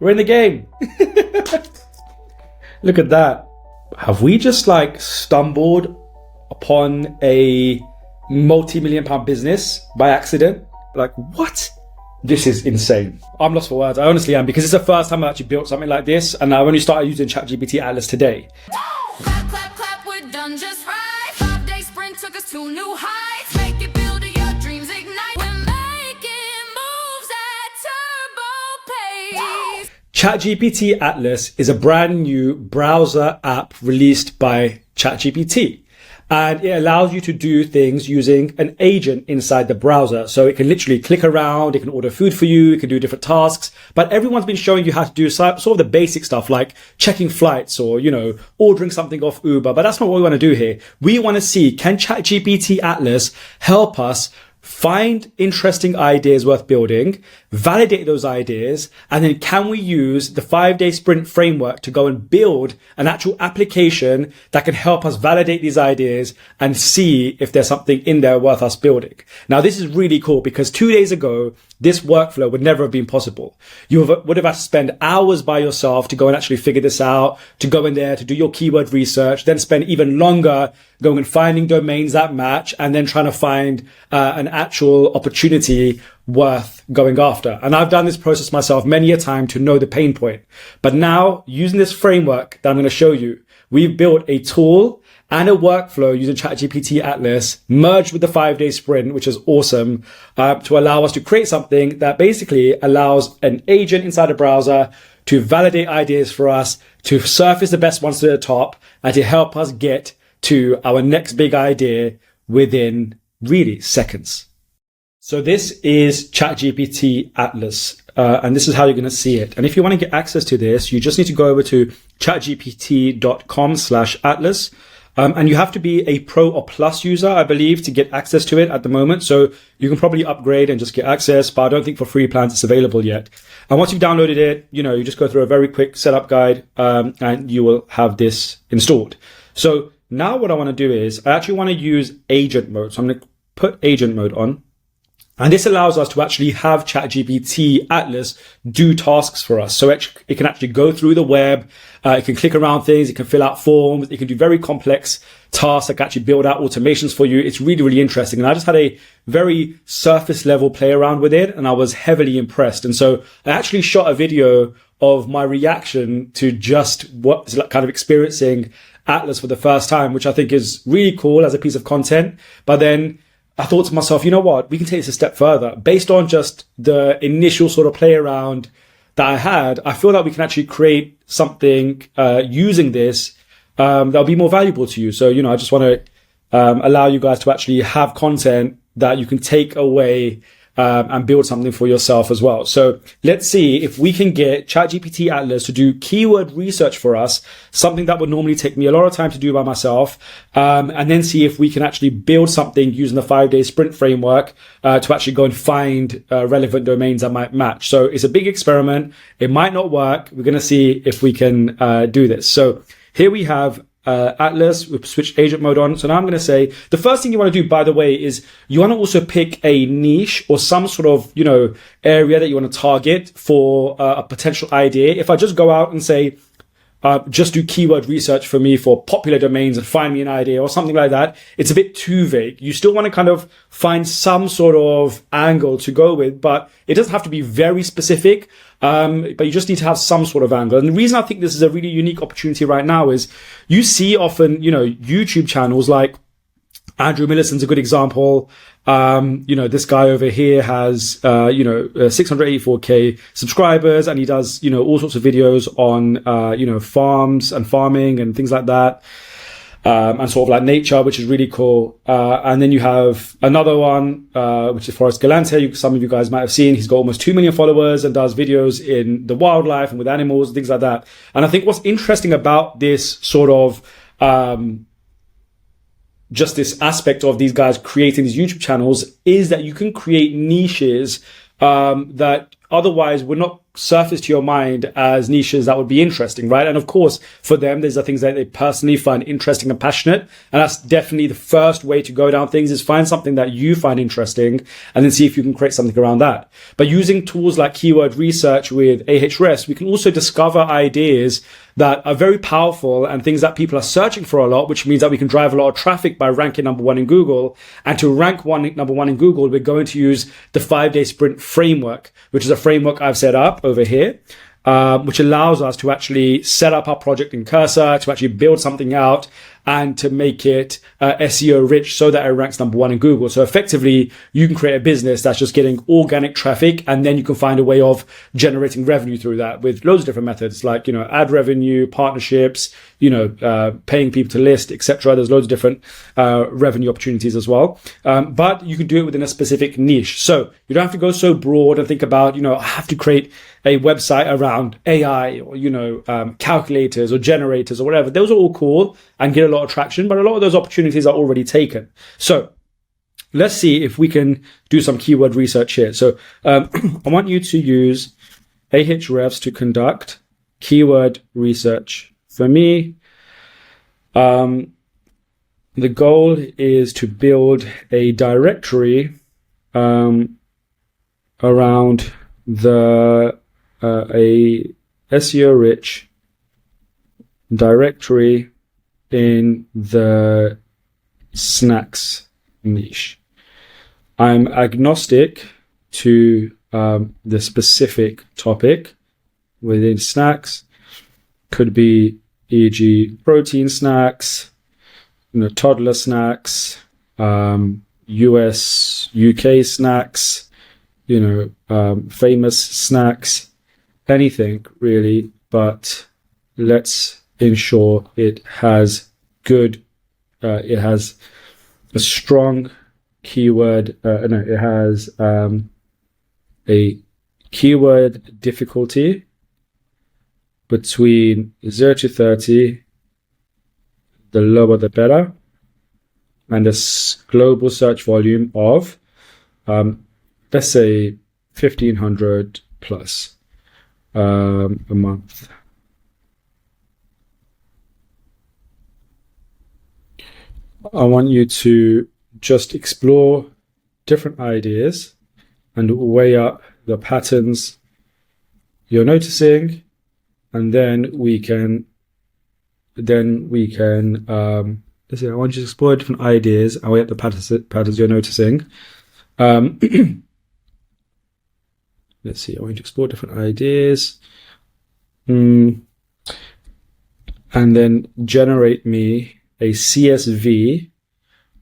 We're in the game. Look at that. Have we just like stumbled upon a multi-million pound business by accident? Like, what? This is insane. I'm lost for words. I honestly am, because it's the first time I actually built something like this, and I've only started using ChatGPT Atlas today. Clap, clap, clap, we're done just right. 5-day sprint took us to new heights. Make it, build it, your dreams ignite. We're making moves at turbo pace. ChatGPT Atlas is a brand new browser app released by ChatGPT. And it allows you to do things using an agent inside the browser. So it can literally click around, it can order food for you, it can do different tasks. But everyone's been showing you how to do sort of the basic stuff like checking flights or, ordering something off Uber. But that's not what we want to do here. We want to see, can ChatGPT Atlas help us find interesting ideas worth building, validate those ideas, and then can we use the 5-day sprint framework to go and build an actual application that can help us validate these ideas and see if there's something in there worth us building. Now, this is really cool because 2 days ago, this workflow would never have been possible. You would have had to spend hours by yourself to go and actually figure this out, to go in there, to do your keyword research, then spend even longer going and finding domains that match, and then trying to find an actual opportunity worth going after. And I've done this process myself many a time to know the pain point. But now, using this framework that I'm going to show you, we've built a tool and a workflow using ChatGPT Atlas merged with the 5-day sprint, which is awesome, to allow us to create something that basically allows an agent inside a browser to validate ideas for us, to surface the best ones to the top, and to help us get to our next big idea within really seconds. So this is ChatGPT Atlas, and this is how you're going to see it. And if you want to get access to this, you just need to go over to chatgpt.com/Atlas. And you have to be a Pro or Plus user, I believe, to get access to it at the moment. So you can probably upgrade and just get access, but I don't think for free plans it's available yet. And once you've downloaded it, you just go through a very quick setup guide, and you will have this installed. So now what I want to do is I actually want to use agent mode. So I'm going to put agent mode on. And this allows us to actually have ChatGPT Atlas do tasks for us. So it can actually go through the web. It can click around things. It can fill out forms. It can do very complex tasks that can actually build out automations for you. It's really, really interesting. And I just had a very surface level play around with it, and I was heavily impressed. And so I actually shot a video of my reaction to just what's like kind of experiencing Atlas for the first time, which I think is really cool as a piece of content. But then I thought to myself, you know what, we can take this a step further. Based on just the initial sort of play around that I had, I feel that we can actually create something using this that'll be more valuable to you. So, I just want to allow you guys to actually have content that you can take away and build something for yourself as well. So let's see if we can get ChatGPT Atlas to do keyword research for us, something that would normally take me a lot of time to do by myself, and then see if we can actually build something using the 5-day sprint framework to actually go and find relevant domains that might match. So it's a big experiment. It might not work. We're going to see if we can do this. So here we have Atlas. We've switched agent mode on. So now I'm going to say the first thing you want to do, by the way, is you want to also pick a niche or some sort of, area that you want to target for a potential idea. If I just go out and say, just do keyword research for me for popular domains and find me an idea or something like that, it's a bit too vague. You still want to kind of find some sort of angle to go with, but it doesn't have to be very specific. But you just need to have some sort of angle. And the reason I think this is a really unique opportunity right now is you see often, YouTube channels like Andrew Millicent's a good example. This guy over here has, 684K subscribers, and he does, all sorts of videos on, farms and farming and things like that. And sort of like nature, which is really cool. And then you have another one, which is Forrest Galante. Some of you guys might have seen. He's got almost 2 million followers and does videos in the wildlife and with animals and things like that. And I think what's interesting about this sort of, just this aspect of these guys creating these YouTube channels is that you can create niches, that otherwise would not surface to your mind as niches that would be interesting, right? And of course, for them, there's the things that they personally find interesting and passionate. And that's definitely the first way to go down things, is find something that you find interesting and then see if you can create something around that. But using tools like keyword research with Ahrefs, we can also discover ideas that are very powerful and things that people are searching for a lot, which means that we can drive a lot of traffic by ranking number one in Google. And to rank number one in Google, we're going to use the 5-day sprint framework, which is a framework I've set up over here, which allows us to actually set up our project in Cursor, to actually build something out and to make it SEO rich so that it ranks number one in Google. So effectively, you can create a business that's just getting organic traffic, and then you can find a way of generating revenue through that with loads of different methods, like, ad revenue, partnerships, paying people to list, etc. There's loads of different revenue opportunities as well. But you can do it within a specific niche. So you don't have to go so broad and think about, I have to create a website around AI or, calculators or generators or whatever. Those are all cool and get a lot of traction, but a lot of those opportunities are already taken. So let's see if we can do some keyword research here. So I want you to use Ahrefs to conduct keyword research. For me, the goal is to build a directory around a SEO rich directory in the snacks niche. I'm agnostic to the specific topic within snacks. Could be, e.g., protein snacks, toddler snacks, US, UK snacks, famous snacks, anything really, but let's ensure it has it has a strong keyword, it has a keyword difficulty between 0 to 30, the lower the better, and a global search volume of, let's say, 1,500 plus a month. I want you to just explore different ideas and weigh up the patterns you're noticing, and then we can let's see, I want you to explore different ideas and weigh up the patterns you're noticing. Let's see, I want you to explore different ideas, and then generate me a CSV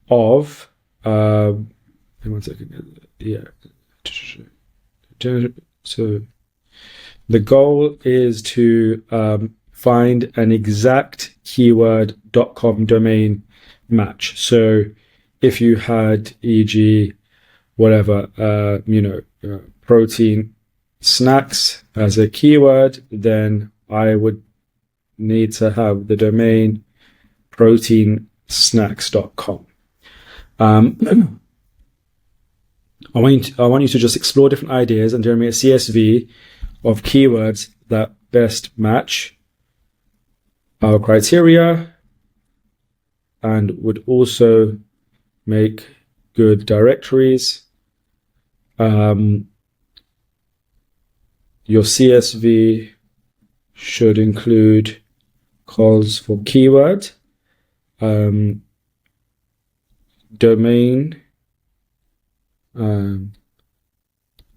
of, one second, yeah. So the goal is to find an exact keyword.com domain match. So if you had, e.g., whatever, protein snacks as a keyword, then I would need to have the domain proteinsnacks.com. I want you to just explore different ideas and generate a CSV of keywords that best match our criteria and would also make good directories. Your CSV should include calls for keyword, domain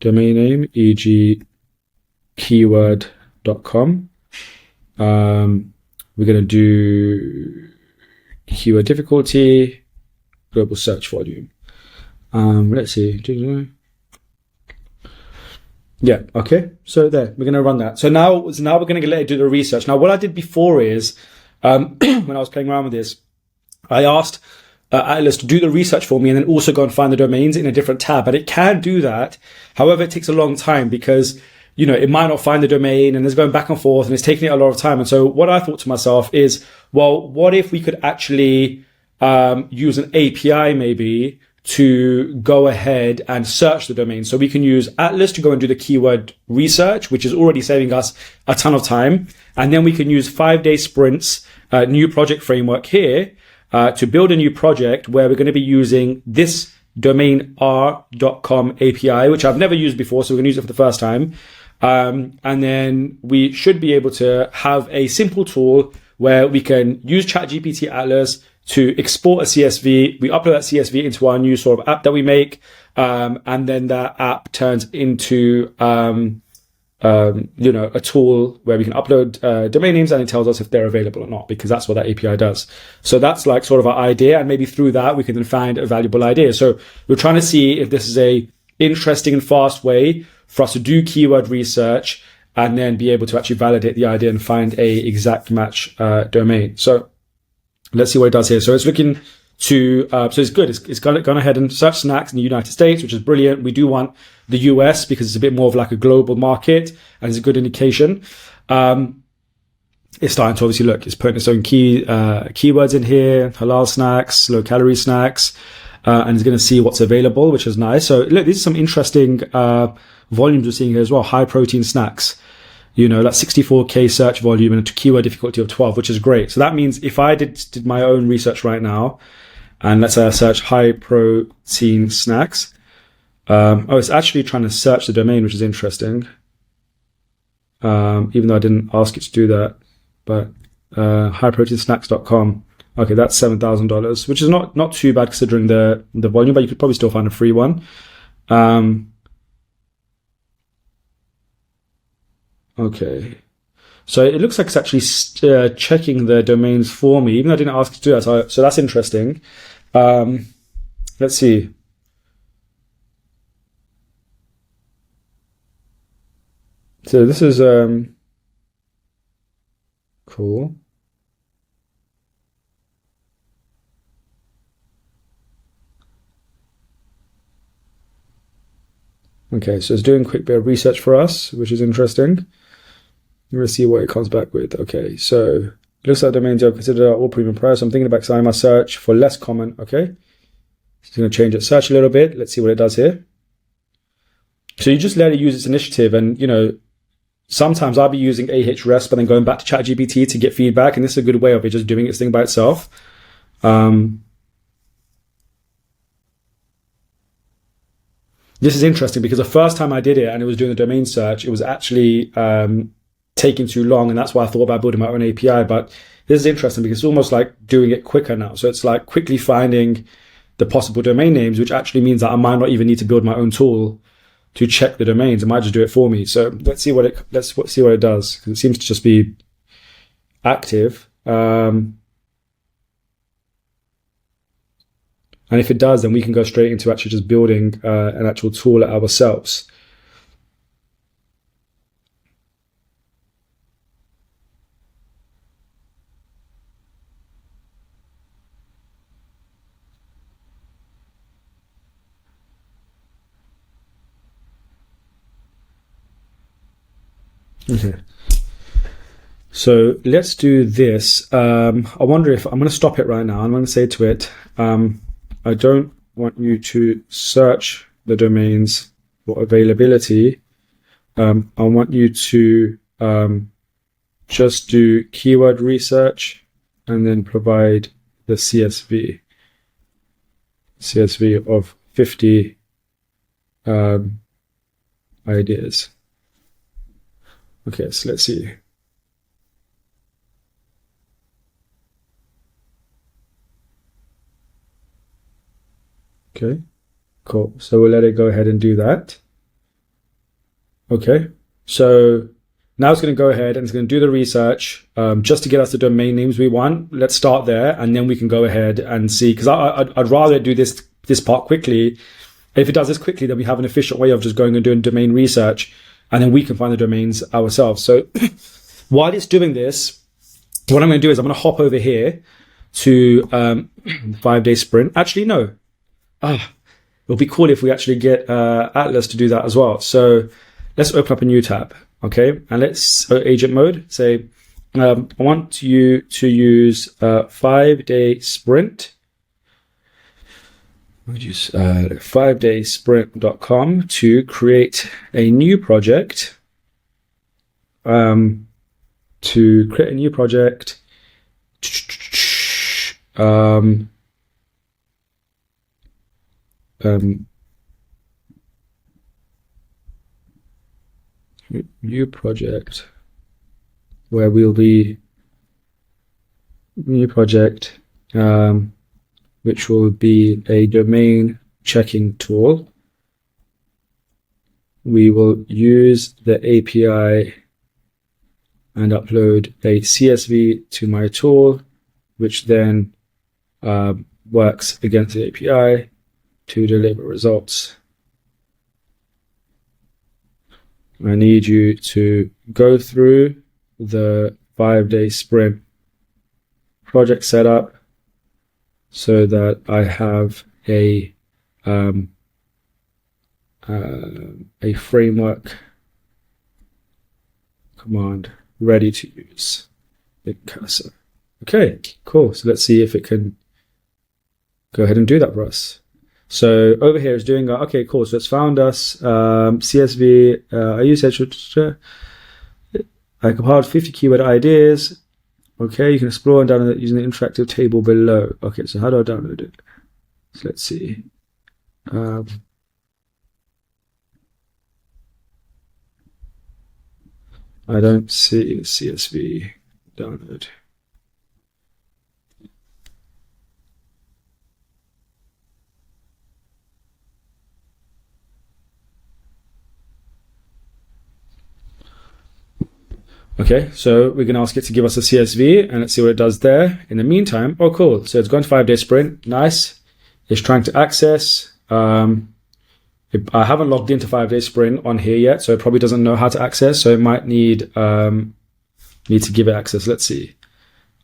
name, e.g. keyword.com. We're going to do keyword difficulty, global search volume. Let's see. Yeah, okay. So there, we're going to run that. So now we're going to let it do the research. Now, what I did before is, when I was playing around with this, I asked Atlas to do the research for me and then also go and find the domains in a different tab. But it can do that. However, it takes a long time because, it might not find the domain and it's going back and forth and it's taking it a lot of time. And so what I thought to myself is, well, what if we could actually use an API maybe to go ahead and search the domain. So we can use Atlas to go and do the keyword research, which is already saving us a ton of time. And then we can use 5-day sprints, new project framework here, to build a new project where we're going to be using this domain r.com API, which I've never used before. So we're going to use it for the first time. And then we should be able to have a simple tool where we can use ChatGPT Atlas to export a CSV. We upload that CSV into our new sort of app that we make. And then that app turns into, a tool where we can upload domain names, and it tells us if they're available or not, because that's what that API does. So that's like sort of our idea. And maybe through that, we can then find a valuable idea. So we're trying to see if this is a interesting and fast way for us to do keyword research and then be able to actually validate the idea and find a exact match domain. So let's see what it does here. So it's looking to, so it's good. It's gone ahead and search snacks in the United States, which is brilliant. We do want the US because it's a bit more of like a global market and it's a good indication. It's starting to obviously look, it's putting its own keywords in here, halal snacks, low calorie snacks, and it's going to see what's available, which is nice. So look, these are some interesting volumes we're seeing here as well. High protein snacks, like 64K search volume and a keyword difficulty of 12, which is great. So that means if I did my own research right now, and let's say I search high protein snacks, it's actually trying to search the domain, which is interesting. Even though I didn't ask it to do that, but highproteinsnacks.com. Okay, that's $7,000, which is not too bad considering the volume, but you could probably still find a free one. Okay, so it looks like it's actually checking the domains for me, even though I didn't ask it to do that. So that's interesting. Let's see. So this is cool. Okay, so it's doing a quick bit of research for us, which is interesting. We'll see what it comes back with. Okay, so it looks like domains are considered all premium price. I'm thinking about extending my search for less common. Okay, it's going to change its search a little bit. Let's see what it does here. So you just let it use its initiative, and sometimes I'll be using Ahrefs, but then going back to ChatGPT to get feedback, and this is a good way of it just doing its thing by itself. This is interesting because the first time I did it and it was doing the domain search, it was actually taking too long, and that's why I thought about building my own API. But this is interesting because it's almost like doing it quicker now. So it's like quickly finding the possible domain names, which actually means that I might not even need to build my own tool to check the domains. It might just do it for me. So let's see what it does, because it seems to just be active. And if it does, then we can go straight into actually just building an actual tool ourselves. Okay. So let's do this. I wonder if I'm going to stop it right now. I'm going to say to it, I don't want you to search the domains for availability. I want you to just do keyword research and then provide the CSV of 50 ideas. Okay, so let's see. Okay, cool. So we'll let it go ahead and do that. Okay, so now it's going to go ahead and it's going to do the research just to get us the domain names we want. Let's start there, and then we can go ahead and see, because I'd rather do this part quickly. If it does this quickly, then we have an efficient way of just going and doing domain research, and then we can find the domains ourselves. So while it's doing this, what I'm going to do is I'm going to hop over here to 5-day sprint. Actually, no. It'll be cool if we actually get Atlas to do that as well. So let's open up a new tab, okay? And let's agent mode, say, I want you to use 5-day sprint. We'll use 5daysprint.com to create a new project. To create a new project, new project where we'll be new project, which will be a domain checking tool. We will use the API and upload a CSV to my tool, which then works against the API to deliver results. I need you to go through the 5-day sprint project setup so that I have a framework command ready to use. Big cursor. Okay, cool. So let's see if it can go ahead and do that for us. So over here is doing, okay, cool. So it's found us CSV. I use I compiled 50 keyword ideas. Okay, you can explore and download it using the interactive table below. Okay, so how do I download it? So let's see. I don't see the CSV download. Okay, so we can ask it to give us a CSV and let's see what it does there. In the meantime, oh cool, so it's gone to 5-day sprint, nice. It's trying to access. I haven't logged into 5-day sprint on here yet, so it probably doesn't know how to access, so it might need to give it access. Let's see.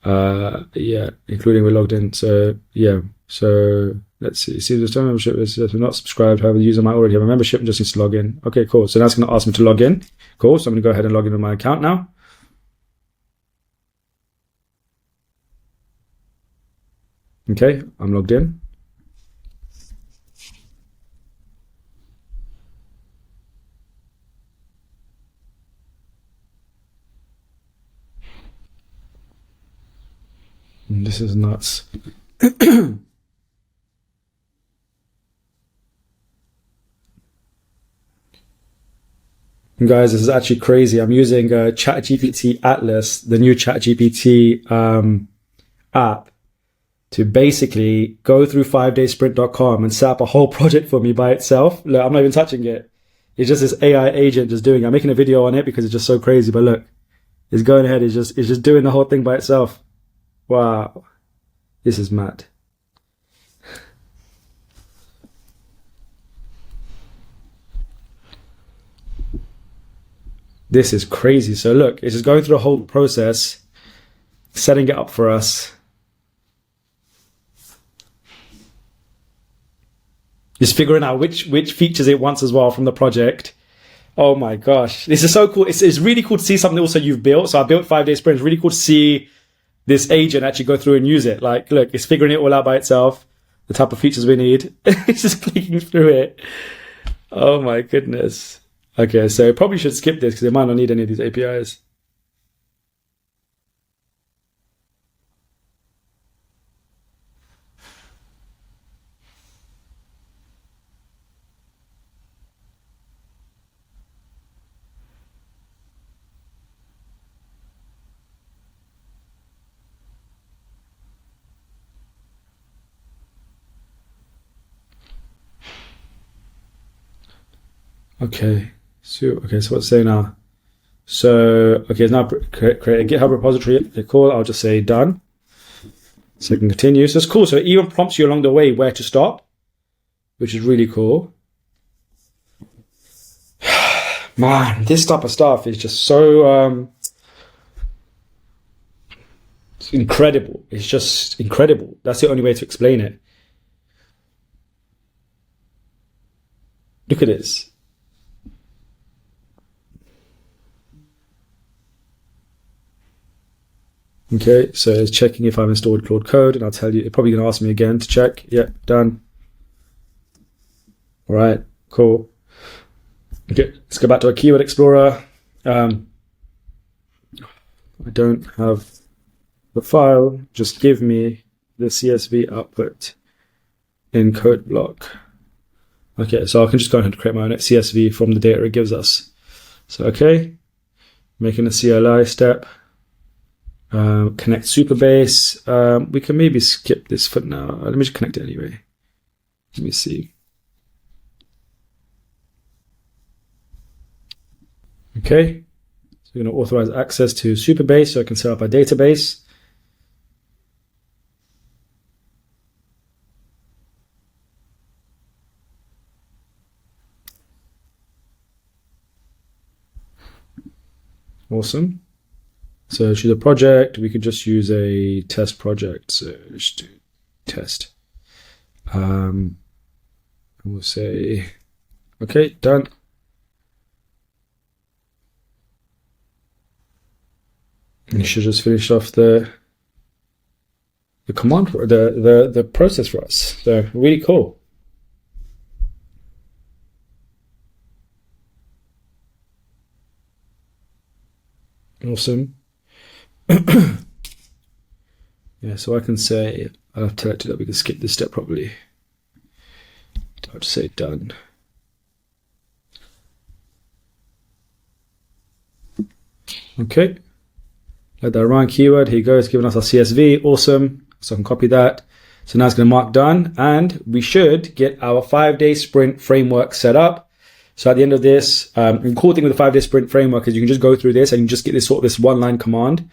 Yeah, including we're logged in. So yeah, so let's see. See, the membership is not subscribed. However, the user might already have a membership and just needs to log in. Okay, cool. So now it's going to ask me to log in. Cool. So I'm going to go ahead and log into my account now. Okay, I'm logged in. This is nuts. Guys, this is actually crazy. I'm using ChatGPT Atlas, the new ChatGPT app, to basically go through 5daysprint.com and set up a whole project for me by itself. Look, I'm not even touching it. It's just this AI agent just doing it. I'm making a video on it because it's just so crazy, but look, it's going ahead. It's just doing the whole thing by itself. Wow. This is mad. This is crazy. So look, it's just going through the whole process, setting it up for us. Just figuring out which features it wants as well from the project. Oh my gosh. This is so cool. It's really cool to see something also you've built. So I built 5-day sprint. It's really cool to see this agent actually go through and use it. Like, look, it's figuring it all out by itself. The type of features we need. It's just clicking through it. Oh my goodness. Okay, so probably should skip this because it might not need any of these APIs. Okay. So what's it say now? So, okay, it's now create a GitHub repository. Okay, cool. I'll just say done. So I can continue. So it's cool. So it even prompts you along the way where to stop, which is really cool. Man, this type of stuff is just so it's incredible. It's just incredible. That's the only way to explain it. Look at this. Okay, so it's checking if I've installed Claude Code, and I'll tell you, it's probably going to ask me again to check. Yep, done. All right, cool. Okay, let's go back to our keyword explorer. I don't have the file. Just give me the CSV output in code block. Okay, so I can just go ahead and create my own CSV from the data it gives us. So, okay, making a CLI step. Connect Superbase. We can maybe skip this for now. Let me just connect it anyway. Let me see. Okay, so we're going to authorize access to Superbase so I can set up our database. Awesome. So choose a project. We could just use a test project. So just do test. And we'll say, okay, done. And you should just finish off the command, the process for us. So really cool. Awesome. Yeah, so I can say, I'll have to tell it that we can skip this step probably. I'll just say done. Okay. Let that run keyword. Here you go. It's giving us our CSV. Awesome. So I can copy that. So now it's going to mark done. And we should get our 5-day sprint framework set up. So at the end of this, the cool thing with the 5-day sprint framework is you can just go through this and you just get this sort of this one-line command,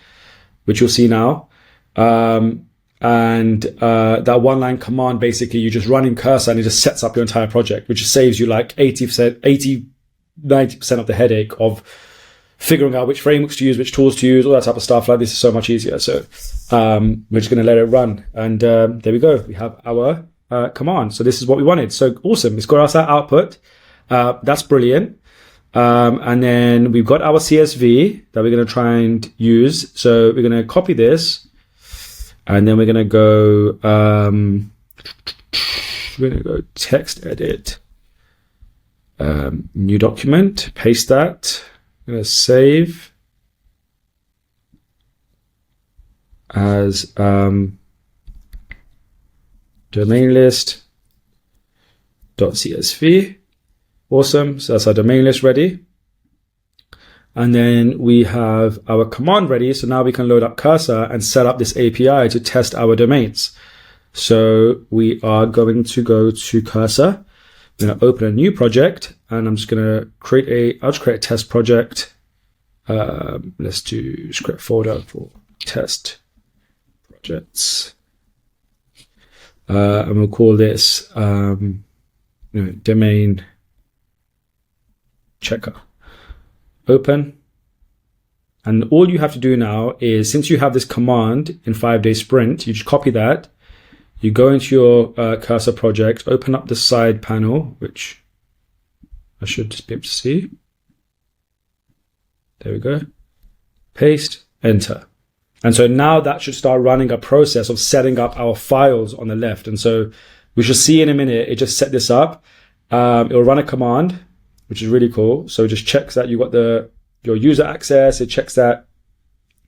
which you'll see now. That one-line command, basically, you just run in Cursor and it just sets up your entire project, which saves you like 90% of the headache of figuring out which frameworks to use, which tools to use, all that type of stuff. Like this is so much easier. So we're just going to let it run. And there we go. We have our command. So this is what we wanted. So awesome. It's got us that output. That's brilliant. And then we've got our CSV that we're going to try and use. So we're going to copy this. And then we're going to go text edit, new document, paste that. I'm going to save as domain list .csv. Awesome. So that's our domain list ready. And then we have our command ready. So now we can load up Cursor and set up this API to test our domains. So we are going to go to Cursor. I'm going to open a new project and I'm just going to I'll just create a test project. Let's do script folder for test projects. And we'll call this domain checker. Open. And all you have to do now is, since you have this command in 5-day sprint, you just copy that. You go into your Cursor project, open up the side panel, which I should just be able to see. There we go. Paste, enter. And so now that should start running a process of setting up our files on the left. And so we should see in a minute, it just set this up. It'll run a command, which is really cool. So it just checks that you got your user access. It checks that,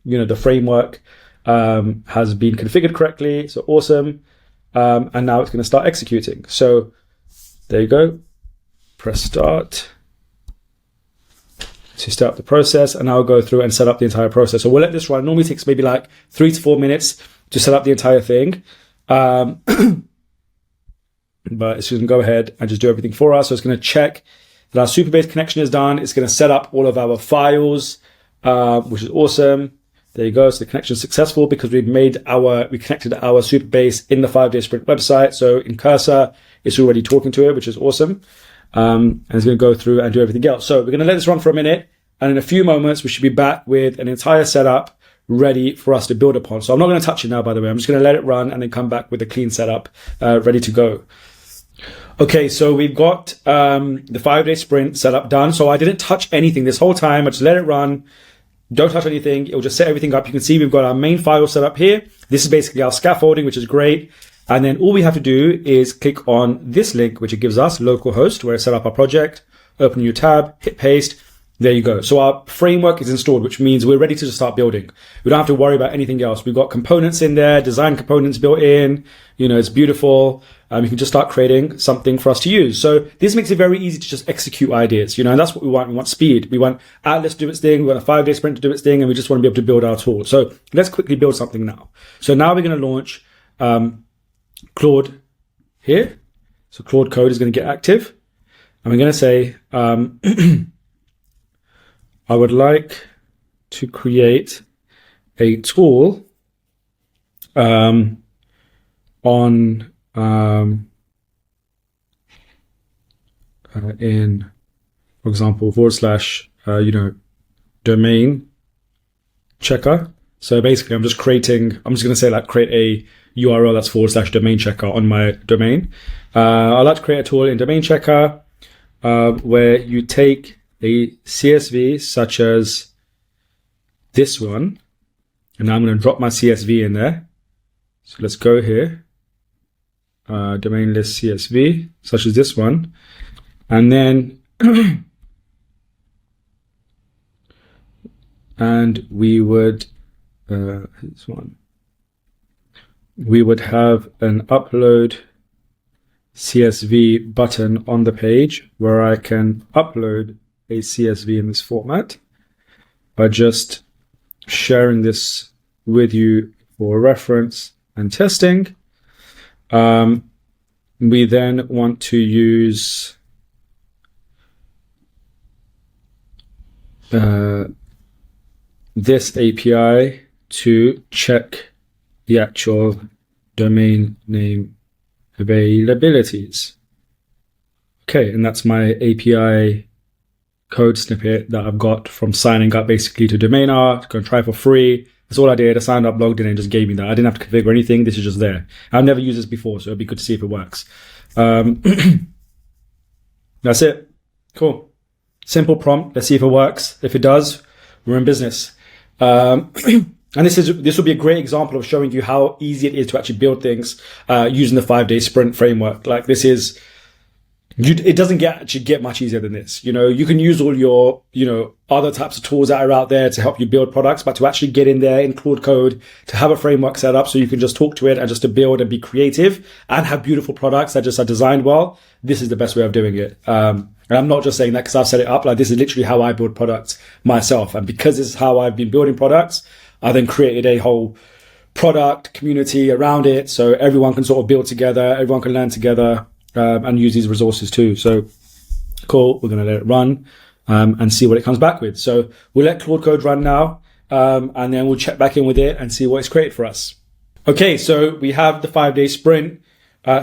the framework has been configured correctly. So awesome. And now it's going to start executing. So there you go. Press start to start the process. And I'll go through and set up the entire process. So we'll let this run. It normally takes maybe like 3 to 4 minutes to set up the entire thing. But it's going to go ahead and just do everything for us. So it's going to check that our Superbase connection is done. It's going to set up all of our files, which is awesome. There you go. So the connection is successful because we connected our Superbase in the 5-day sprint website. So in Cursor, it's already talking to it, which is awesome. And it's going to go through and do everything else. So we're going to let this run for a minute. And in a few moments, we should be back with an entire setup ready for us to build upon. So I'm not going to touch it now, by the way. I'm just going to let it run and then come back with a clean setup ready to go. Okay, so we've got the 5-day sprint setup done. So I didn't touch anything this whole time. I just let it run. Don't touch anything. It'll just set everything up. You can see we've got our main file set up here. This is basically our scaffolding, which is great. And then all we have to do is click on this link, which it gives us, localhost, where I set up our project, open a new tab, hit paste. There you go. So our framework is installed, which means we're ready to just start building. We don't have to worry about anything else. We've got components in there, design components built in. It's beautiful. You can just start creating something for us to use. So this makes it very easy to just execute ideas, and that's what we want. We want speed. We want Atlas to do its thing. We want a 5-day sprint to do its thing. And we just want to be able to build our tool. So let's quickly build something now. So now we're going to launch Claude here. So Claude code is going to get active. And we're going to say, I would like to create a tool in, for example, / domain checker. So basically, I'm just going to say create a URL that's / domain checker on my domain. I'd like to create a tool in domain checker where you take a CSV such as this one, and now I'm going to drop my CSV in there. So let's go here, domain list CSV such as this one, and then and we would we would have an upload CSV button on the page where I can upload a CSV in this format by just sharing this with you for reference and testing. We then want to use this API to check the actual domain name availabilities. Okay, and that's my API code snippet that I've got from signing up basically to Domainer, to go and try for free. That's all I did. I signed up, logged in, and just gave me that. I didn't have to configure anything. This is just there. I've never used this before, so it'd be good to see if it works. That's it. Cool. Simple prompt. Let's see if it works. If it does, we're in business. And this will be a great example of showing you how easy it is to actually build things using the 5-day sprint framework. It doesn't get much easier than this. You can use all your, other types of tools that are out there to help you build products, but to actually get in there in Claude Code, to have a framework set up so you can just talk to it and just to build and be creative and have beautiful products that just are designed well, this is the best way of doing it. And I'm not just saying that because I've set it up. This is literally how I build products myself. And because this is how I've been building products, I then created a whole product community around it so everyone can sort of build together, everyone can learn together. And use these resources too. So cool, we're going to let it run and see what it comes back with. So we'll let Claude Code run now, and then we'll check back in with it and see what it's created for us. Okay, so we have the 5-day sprint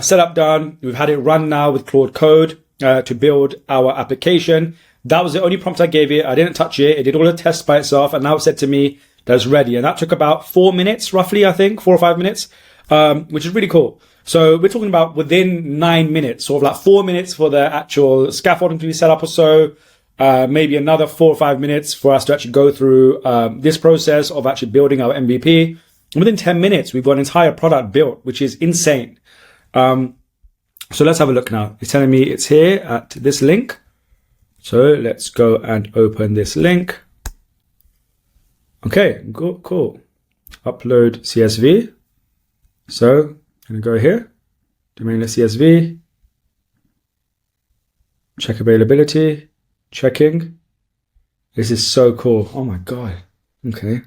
setup done. We've had it run now with Claude Code to build our application. That was the only prompt I gave it. I didn't touch it. It did all the tests by itself, and now it said to me that it's ready. And that took about 4 minutes, roughly, I think, 4 or 5 minutes, which is really cool. So we're talking about within 9 minutes, sort of 4 minutes for the actual scaffolding to be set up or so, maybe another 4 or 5 minutes for us to actually go through this process of actually building our MVP. And within 10 minutes, we've got an entire product built, which is insane. So let's have a look now. It's telling me it's here at this link. So let's go and open this link. Okay, cool. Upload CSV. So I'm going to go here, domain list CSV, check availability, checking. This is so cool. Oh my God. Okay.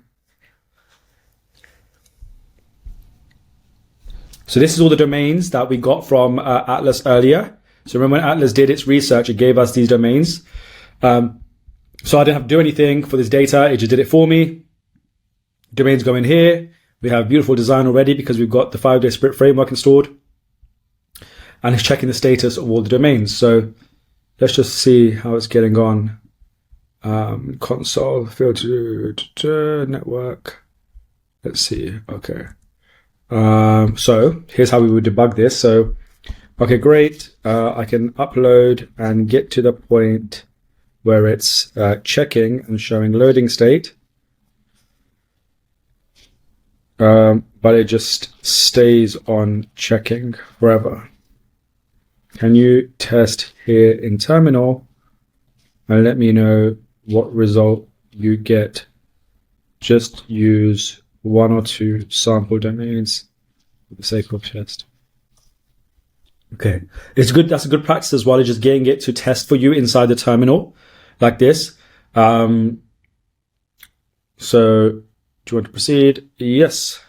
So this is all the domains that we got from Atlas earlier. So remember when Atlas did its research, it gave us these domains. So I didn't have to do anything for this data. It just did it for me. Domains go in here. We have beautiful design already because we've got the 5-day sprint framework installed. And it's checking the status of all the domains. So let's just see how it's getting on. Console, filter, network. Let's see. Okay. So here's how we would debug this. So, okay, great. I can upload and get to the point where it's checking and showing loading state. but it just stays on checking forever. Can you test here in terminal and let me know what result you get? Just use 1 or 2 sample domains for the sake of test. Okay, it's good. That's a good practice as well, is just getting it to test for you inside the terminal like this. So do you want to proceed? Yes.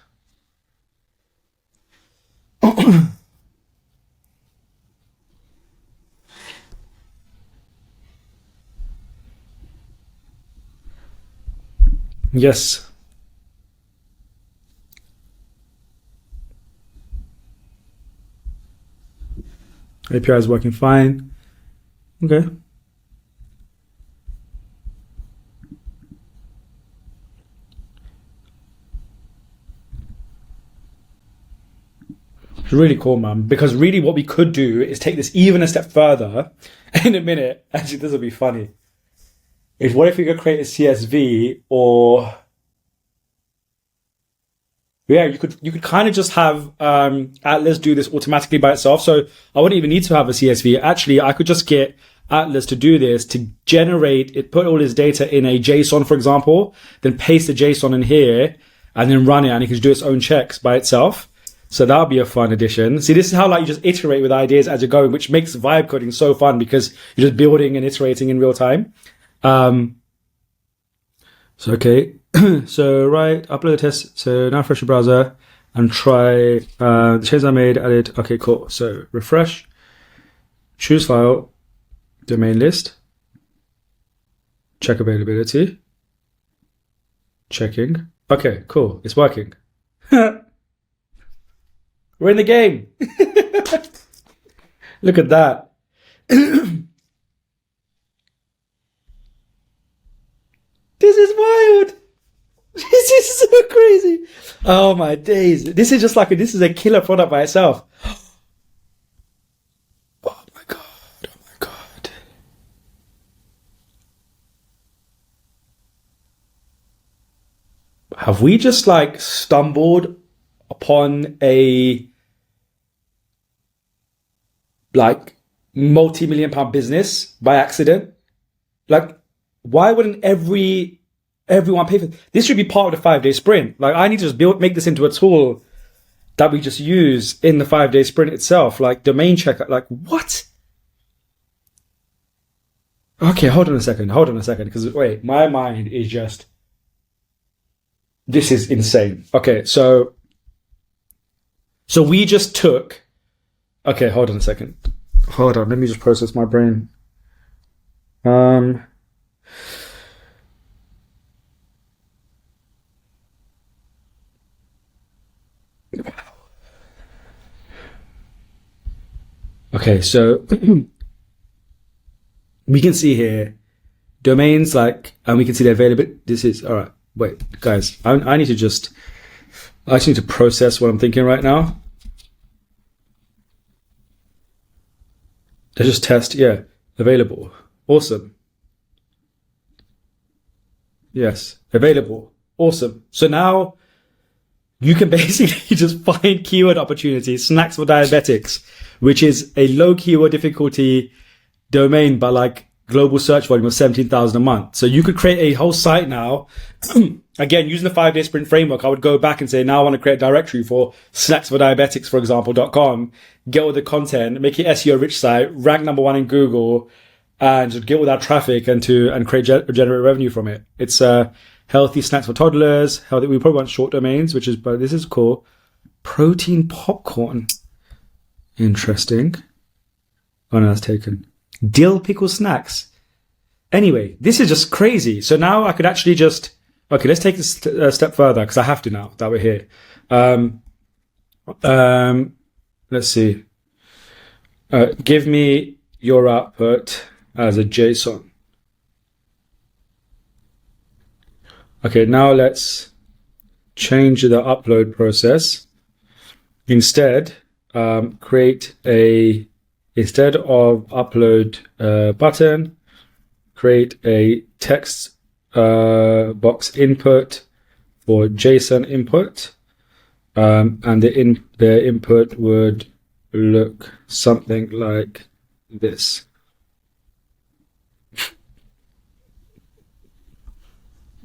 Yes. API is working fine. Okay. It's really cool, man. Because really what we could do is take this even a step further in a minute. Actually, this will be funny. Is what if we could create a CSV, or yeah, you could kind of just have Atlas do this automatically by itself. So I wouldn't even need to have a CSV. Actually, I could just get Atlas to do this, to generate it, put all his data in a JSON, for example, then paste the JSON in here and then run it, and it can do its own checks by itself. So that would be a fun addition. See, this is how like you just iterate with ideas as you're going, which makes vibe coding so fun because you're just building and iterating in real time. So okay. So right, upload the test. So now refresh your browser and try the changes I made, edit. Okay, cool. So refresh, choose file, domain list, check availability, checking. Okay, cool. It's working. We're in the game. Look at that. This is wild. This is so crazy. Oh my days. This is just like this is a killer product by itself. Oh my god. Oh my god. Have we just like stumbled upon a like multi-million pound business by accident? Like, why wouldn't everyone pay for this? This should be part of the 5-day sprint. Like, I need to just make this into a tool that we just use in the 5-day sprint itself. Like domain check. Like, what? Okay, hold on a second. Because wait, my mind is just, this is insane. Okay, so we just took, okay, hold on a second. Hold on, let me just process my brain. Okay, so we can see here domains like, and we can see the availability. This is, all right, wait, guys, I need to just, I just need to process what I'm thinking right now. Let's just test, yeah, available. Awesome. Yes, available. Awesome. So now you can basically just find keyword opportunities, snacks for diabetics, which is a low keyword difficulty domain, but like global search volume of 17,000 a month. So you could create a whole site now. Again, using the 5-day sprint framework, I would go back and say, now I want to create a directory for snacks for diabetics, for example.com, get all the content, make it SEO rich site, rank number 1 in Google, and just get all that traffic and create generate revenue from it. It's healthy snacks for toddlers. Healthy. We probably want short domains, but this is cool. Protein popcorn. Interesting. Oh no, that's taken. Dill pickle snacks. Anyway, this is just crazy. So now I could actually just, okay, let's take this a step further because I have to now that we're here. Let's see. Give me your output as a JSON. Okay, now let's change the upload process. Instead, create instead of upload button, create a text box input for JSON input. And the input would look something like this.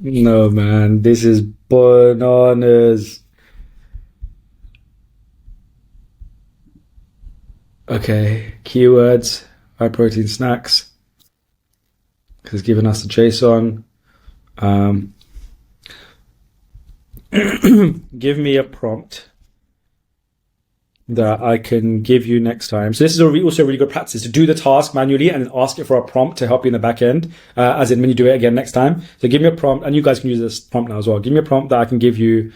No, man, this is bananas. Okay, keywords, high protein snacks. It's given us the JSON. Give me a prompt that I can give you next time. So this is also a really good practice to do the task manually and then ask it for a prompt to help you in the back end, as in when you do it again next time. So give me a prompt, and you guys can use this prompt now as well. Give me a prompt that I can give you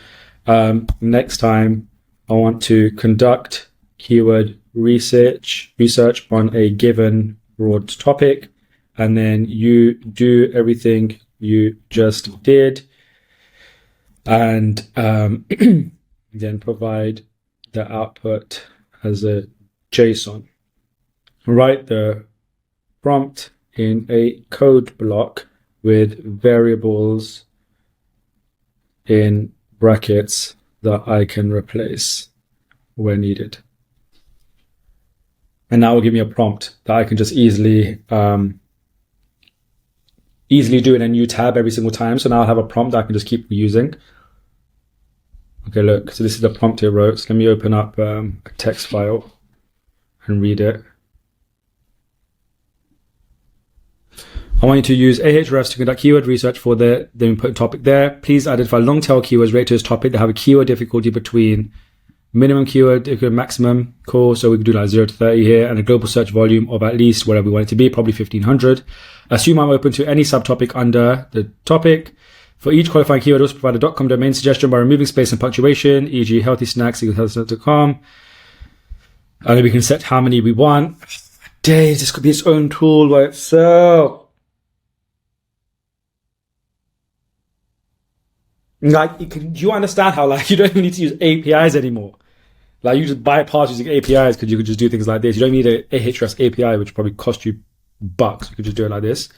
next time. I want to conduct keyword research on a given broad topic, and then you do everything you just did, and then provide the output as a JSON. Write the prompt in a code block with variables in brackets that I can replace where needed. And that will give me a prompt that I can just easily do in a new tab every single time. So now I'll have a prompt that I can just keep using. Okay, look, so this is the prompt it wrote. So let me open up a text file and read it. I want you to use Ahrefs to conduct keyword research for the input topic there. Please identify long tail keywords related to this topic that have a keyword difficulty between minimum keyword, maximum. Cool. So we can do like 0 to 30 here, and a global search volume of at least whatever we want it to be, probably 1500. Assume I'm open to any subtopic under the topic. For each qualifying keyword, also provide a .com domain suggestion by removing space and punctuation, e.g. healthy snacks equals healthysnacks.com. And then we can set how many we want. Days, this could be its own tool by itself. Like, do you understand how, like, you don't even need to use APIs anymore? Like, you just bypass using APIs because you could just do things like this. You don't need an Ahrefs API, which probably cost you bucks. You could just do it like this.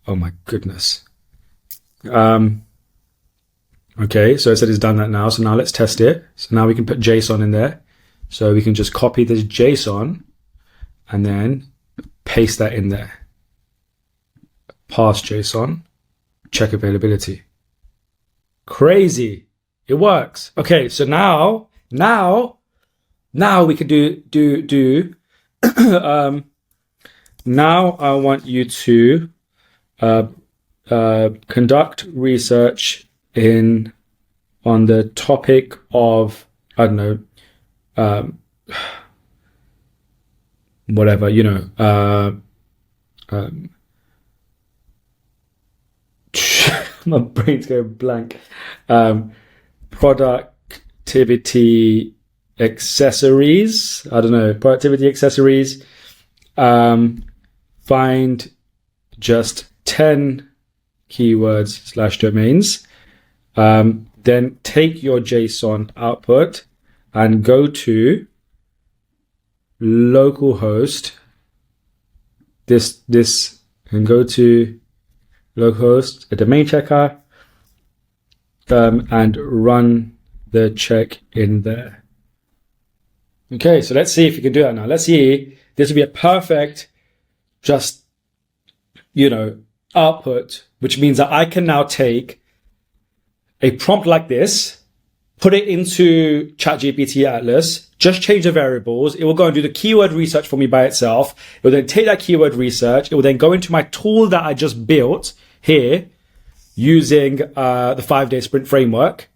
Oh my goodness. Okay, so it said it's done that now. So now let's test it. So now we can put JSON in there. So we can just copy this JSON and then paste that in there. Pass JSON, check availability. Crazy. It works. Okay, so now we can do now I want you to conduct research on the topic of, I don't know, whatever, you know, my brain's going blank. Productivity accessories. I don't know. Productivity accessories. Find just 10 keywords / domains. Then take your JSON output and go to localhost. This and go to localhost, a domain checker, and run the check in there. Okay, so let's see if you can do that now. Let's see. This would be a perfect, just, you know, output, which means that I can now take a prompt like this, put it into ChatGPT Atlas, just change the variables. It will go and do the keyword research for me by itself. It will then take that keyword research. It will then go into my tool that I just built here using the 5-day sprint framework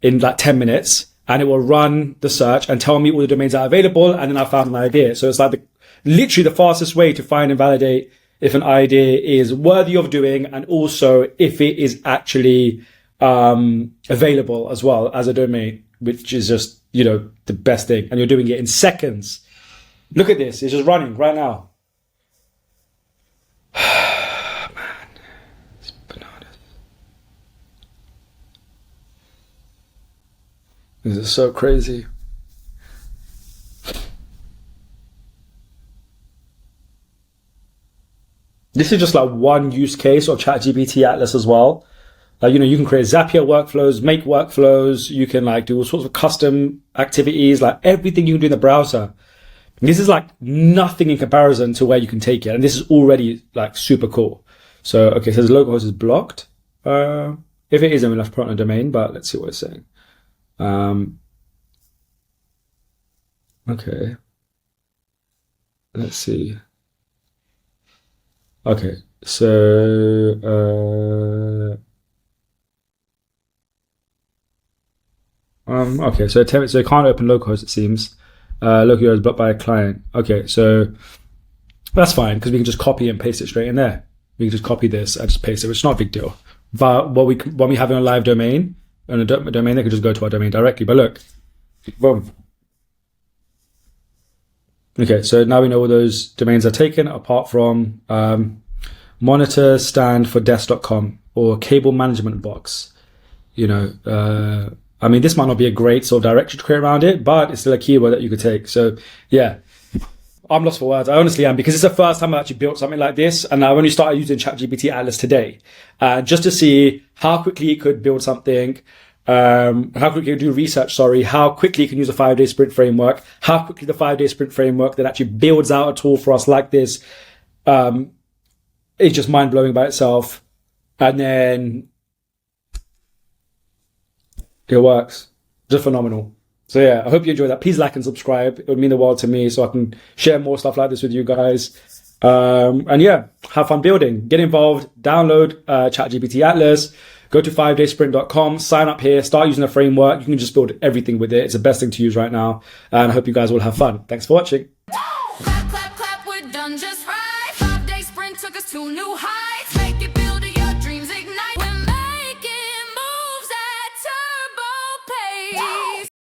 in like 10 minutes. And it will run the search and tell me all the domains that are available. And then I found an idea. So it's like literally the fastest way to find and validate if an idea is worthy of doing, and also if it is actually available as well as a domain, which is just, you know, the best thing. And you're doing it in seconds. Look at this. It's just running right now. Man, it's bananas. This is so crazy. This is just like one use case of ChatGPT Atlas as well. You can create Zapier workflows, make workflows. You can like do all sorts of custom activities, like everything you can do in the browser. This is like nothing in comparison to where you can take it. And this is already like super cool. So, okay, so the localhost is blocked. If it isn't, we'll have to put it on a domain, but let's see what it's saying. Okay. Let's see. Okay, so okay, so it can't open localhost, it seems. Localhost is blocked by a client. Okay, so that's fine because we can just copy and paste it straight in there. We can just copy this and just paste it, which is not a big deal. But when we have it on a live domain, on a domain, they can just go to our domain directly. But look, boom. Okay, so now we know all those domains are taken, apart from monitor stand for desk.com or cable management box. I mean, this might not be a great sort of directory to create around it, but it's still a keyword that you could take. So yeah, I'm lost for words. I honestly am, because it's the first time I actually built something like this, and I've only started using ChatGPT Atlas today, just to see how quickly it could build something, how quickly it can do research, how quickly it can use a 5-day sprint framework, how quickly the 5-day sprint framework that actually builds out a tool for us like this, is just mind-blowing by itself. And then it works. Just phenomenal. So yeah, I hope you enjoyed that. Please like and subscribe. It would mean the world to me, so I can share more stuff like this with you guys. And yeah, have fun building. Get involved. Download ChatGPT Atlas. Go to 5daysprint.com. Sign up here. Start using the framework. You can just build everything with it. It's the best thing to use right now. And I hope you guys will have fun. Thanks for watching. Clap, clap, clap, we're done just right. 5-day sprint took us to new heights.